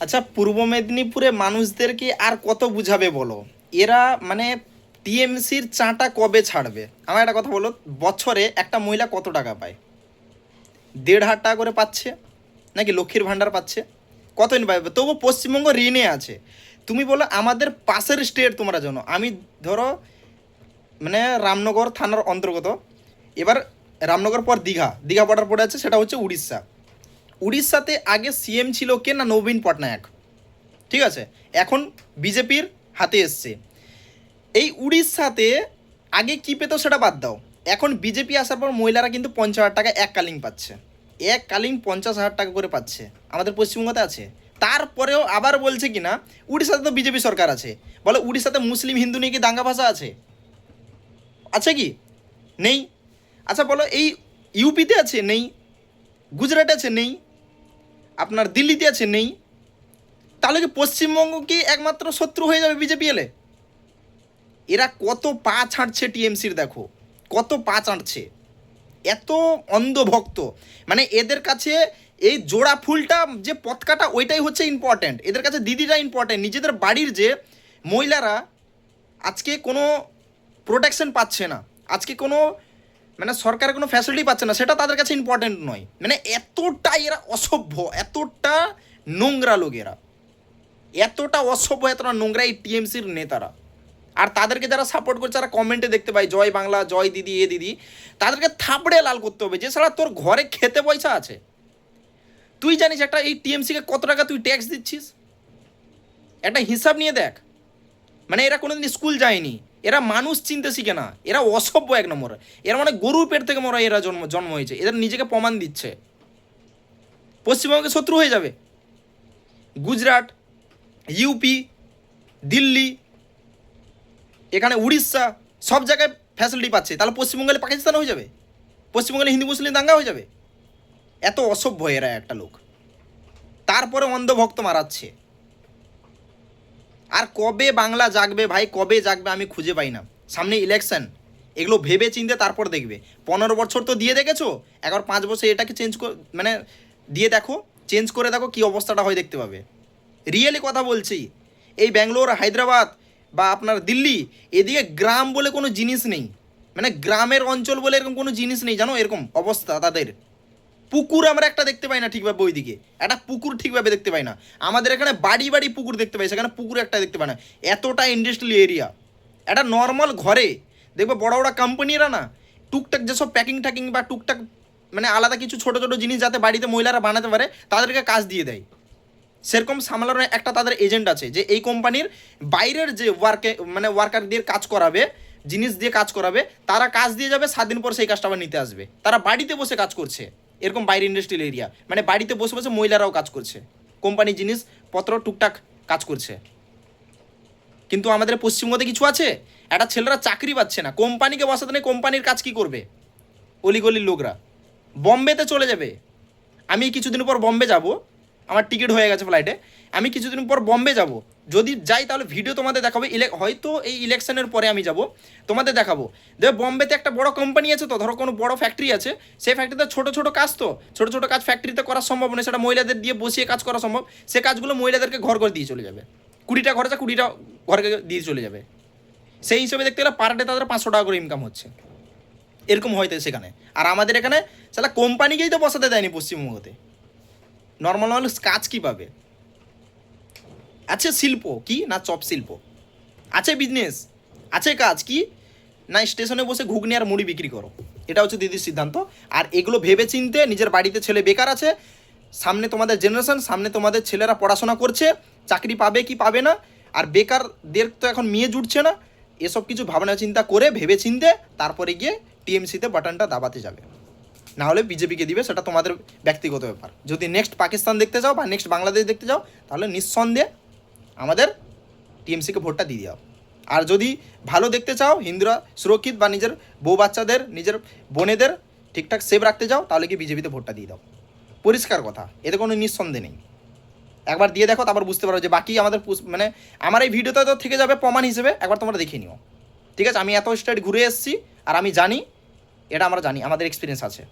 আচ্ছা, পূর্ব মেদিনীপুরে মানুষদেরকে আর কত বুঝাবে বলো? এরা মানে টিএমসির চাঁটা কবে ছাড়বে? আমার একটা কথা বলো, বছরে একটা মহিলা কত টাকা পায়? 1,500 টাকা করে পাচ্ছে, নাকি লক্ষ্মীর ভাণ্ডার পাচ্ছে? কত পাবে? তবু পশ্চিমবঙ্গ ঋণে আছে। তুমি বলো আমাদের পাশের স্টেট তোমরা জানো, আমি ধরো মানে রামনগর থানার অন্তর্গত। এবার রামনগর পর দীঘা, দীঘা বর্ডার পড়ে আছে, সেটা হচ্ছে উড়িষ্যা। উড়িষ্যাতে আগে সিএম ছিল কে না? নবীন পটনায়ক, ঠিক আছে? এখন বিজেপির হাতে এসছে। এই উড়িষ্যাতে আগে কী পেতো সেটা বাদ দাও, এখন বিজেপি আসার পর মহিলারা কিন্তু 50,000 টাকা এককালীন পাচ্ছে। এককালীন 50,000 টাকা করে পাচ্ছে, আমাদের পশ্চিমবঙ্গতে আছে। তারপরেও আবার বলছে কি না, উড়িষ্যাতে তো বিজেপি সরকার আছে, বলে উড়িষ্যাতে মুসলিম হিন্দু নিয়ে কি দাঙ্গা ভাষা আছে? আছে কি? নেই। আচ্ছা বলো, এই ইউপিতে আছে? নেই। গুজরাটে আছে? নেই। আপনার দিল্লিতে আছে? নেই। তাহলে কি পশ্চিমবঙ্গ কি একমাত্র শত্রু হয়ে যাবে বিজেপি এলে? এরা কত পা ছাড়ছে টিএমসির, দেখো কত পা ছাড়ছে, এত অন্ধভক্ত। মানে এদের কাছে এই জোড়া ফুলটা যে পতাকাটা ওইটাই হচ্ছে ইম্পর্ট্যান্ট, এদের কাছে দিদিটা ইম্পর্ট্যান্ট। নিজেদের বাড়ির যে মহিলারা আজকে কোনো প্রোটেকশন পাচ্ছে না, আজকে কোনো মানে সরকারের কোনো ফ্যাসিলিটি পাচ্ছে না, সেটা তাদের কাছে ইম্পর্ট্যান্ট নয়। মানে এতটা এরা অসভ্য, এতটা নোংরা লোক এরা, এতটা অসভ্য, এতটা নোংরা এই টিএমসির নেতারা। আর তাদেরকে যারা সাপোর্ট করছে, যারা কমেন্টে দেখতে পাই জয় বাংলা, জয় দিদি, এ দিদি, তাদেরকে থাপড়ে লাল করতে হবে। যে সারা তোর ঘরে খেতে পয়সা আছে, তুই জানিস একটা এই টিএমসিকে কত টাকা তুই ট্যাক্স দিচ্ছিস? একটা হিসাব নিয়ে দেখ। মানে এরা কোনোদিন স্কুল যায়নি, এরা মানুষ চিনতে শিখে না, এরা অসভ্য এক নম্বর। এরা মানে গরুর পেট থেকে মরা এরা জন্ম হয়েছে, এদের নিজেকে প্রমাণ দিচ্ছে। পশ্চিমবঙ্গের শত্রু হয়ে যাবে গুজরাট, ইউপি, দিল্লি, এখানে উড়িষ্যা, সব জায়গায় ফ্যাসিলিটি পাচ্ছে। তাহলে পশ্চিমবঙ্গে পাকিস্তান হয়ে যাবে, পশ্চিমবঙ্গে হিন্দু মুসলিম দাঙ্গা হয়ে যাবে। এত অসভ্য এরা একটা লোক, তারপরে অন্ধভক্ত মারাচ্ছে। আর কবে বাংলা জাগবে ভাই, কবে জাগবে আমি খুঁজে পাই না। সামনে ইলেকশন, এগুলো ভেবে চিনতে তারপর দেখবে। 15 বছর তো দিয়ে দেখেছো, একবার 5 বছর এটাকে মানে দিয়ে দেখো, চেঞ্জ করে দেখো কী অবস্থাটা হয়, দেখতে পাবে। রিয়েলি কথা বলছি, এই ব্যাঙ্গালোর, হায়দ্রাবাদ বা আপনার দিল্লি, এদিকে গ্রাম বলে কোনো জিনিস নেই। মানে গ্রামের অঞ্চল বলে এরকম কোনো জিনিস নেই, জানো? এরকম অবস্থা তাদের। পুকুর আমরা একটা দেখতে পাই না ঠিকভাবে, ওইদিকে একটা পুকুর ঠিকভাবে দেখতে পাই না। আমাদের এখানে বাড়ি বাড়ি পুকুর দেখতে পাই, সেখানে পুকুর একটা দেখতে পাই না। এতটা ইন্ডাস্ট্রিয়াল এরিয়া। একটা নর্মাল ঘরে দেখবে বড় বড় কোম্পানিরা না টুকটাক যেসব প্যাকিং ট্যাকিং বা টুকটাক মানে আলাদা কিছু ছোটো ছোটো জিনিস যাতে বাড়িতে মহিলারা বানাতে পারে, তাদেরকে কাজ দিয়ে দেয়। সেরকম সামলানোর একটা তাদের এজেন্ট আছে, যে এই কোম্পানির বাইরের যে ওয়ার্কার দিয়ে কাজ করাবে, জিনিস দিয়ে কাজ করাবে, তারা কাজ দিয়ে যাবে, 7 দিন পর সেই কাজটা আবার নিতে আসবে। তারা বাড়িতে বসে কাজ করছে, এরকম বাইরে ইন্ডাস্ট্রিয়াল এরিয়া। মানে বাড়িতে বসে বসে মহিলারাও কাজ করছে, কোম্পানি জিনিসপত্র টুকটাক কাজ করছে। কিন্তু আমাদের পশ্চিমবঙ্গে কিছু আছে, একটা ছেলেরা চাকরি পাচ্ছে না, কোম্পানিকে বসাতে নেই, কোম্পানির কাজ কি করবে? অলিগলির লোকরা বম্বেতে চলে যাবে। আমি কিছুদিন পর বম্বে যাব, আমার টিকিট হয়ে গেছে ফ্লাইটে। আমি কিছুদিন পর বম্বে যাব, যদি যাই তাহলে ভিডিও তোমাদের দেখাবো। হয়তো এই ইলেকশনের পরে আমি যাব, তোমাদের দেখাবো। দেখবে বম্বেতে একটা বড় কোম্পানি আছে, তো ধরো কোনো বড় ফ্যাক্টরি আছে, সেই ফ্যাক্টরিতে ছোটো ছোটো কাজ, তো ছোটো ছোটো কাজ ফ্যাক্টরিতে করা সম্ভব নয়, সেটা মহিলাদের দিয়ে বসিয়ে কাজ করা সম্ভব। সে কাজগুলো মহিলাদেরকে ঘর করে দিয়ে চলে যাবে, 20টা ঘর আছে, 20টা ঘরকে দিয়ে চলে যাবে। সেই হিসেবে দেখতে গেলে পার ডে তাদের 500 টাকা করে ইনকাম হচ্ছে, এরকম হয়তো সেখানে। আর আমাদের এখানে সেটা কোম্পানিকেই তো বসাতে দেয়নি পশ্চিমবঙ্গতে। নর্মাল মানুষ কাজ কী পাবে? আছে শিল্প কি না? চপ শিল্প আছে, বিজনেস আছে, কাজ কি না? স্টেশনে বসে ঘুগনি আর মুড়ি বিক্রি করো, এটা হচ্ছে দিদির সিদ্ধান্ত। আর এগুলো ভেবে চিনতে, নিজের বাড়িতে ছেলে বেকার আছে, সামনে তোমাদের জেনারেশন, সামনে তোমাদের ছেলেরা পড়াশোনা করছে, চাকরি পাবে কি পাবে না, আর বেকারদের তো এখন মেয়ে জুটছে না। এসব কিছু ভাবনা চিন্তা করে ভেবে চিনতে তারপরে গিয়ে টিএমসিতে বাটনটা দাবাতে যাবে, না হলে বিজেপিকে দিবে, সেটা তোমাদের ব্যক্তিগত ব্যাপার। যদি নেক্সট পাকিস্তান দেখতে যাও বা নেক্সট বাংলাদেশ দেখতে যাও, তাহলে নিঃসন্দেহে আমাদের টিএমসিকে ভোটটা দিয়ে দাও। আর যদি ভালো দেখতে চাও, হিন্দুরা সুরক্ষিত বা নিজের বউ বাচ্চাদের, নিজের বোনেদের ঠিকঠাক সেভ রাখতে চাও, তাহলে কি বিজেপিতে ভোটটা দিয়ে দাও। পরিষ্কার কথা, এতে কোনো নিঃসন্দেহ নেই। একবার দিয়ে দেখো, তারপর বুঝতে পারো যে বাকি আমাদের মানে আমার এই ভিডিওতে তো থেকে যাবে প্রমাণ হিসেবে, একবার তোমরা দেখে নিও। ঠিক আছে, আমি এত স্টেট ঘুরে এসেছি, আর আমি জানি, এটা আমরা জানি, আমাদের এক্সপিরিয়েন্স আছে।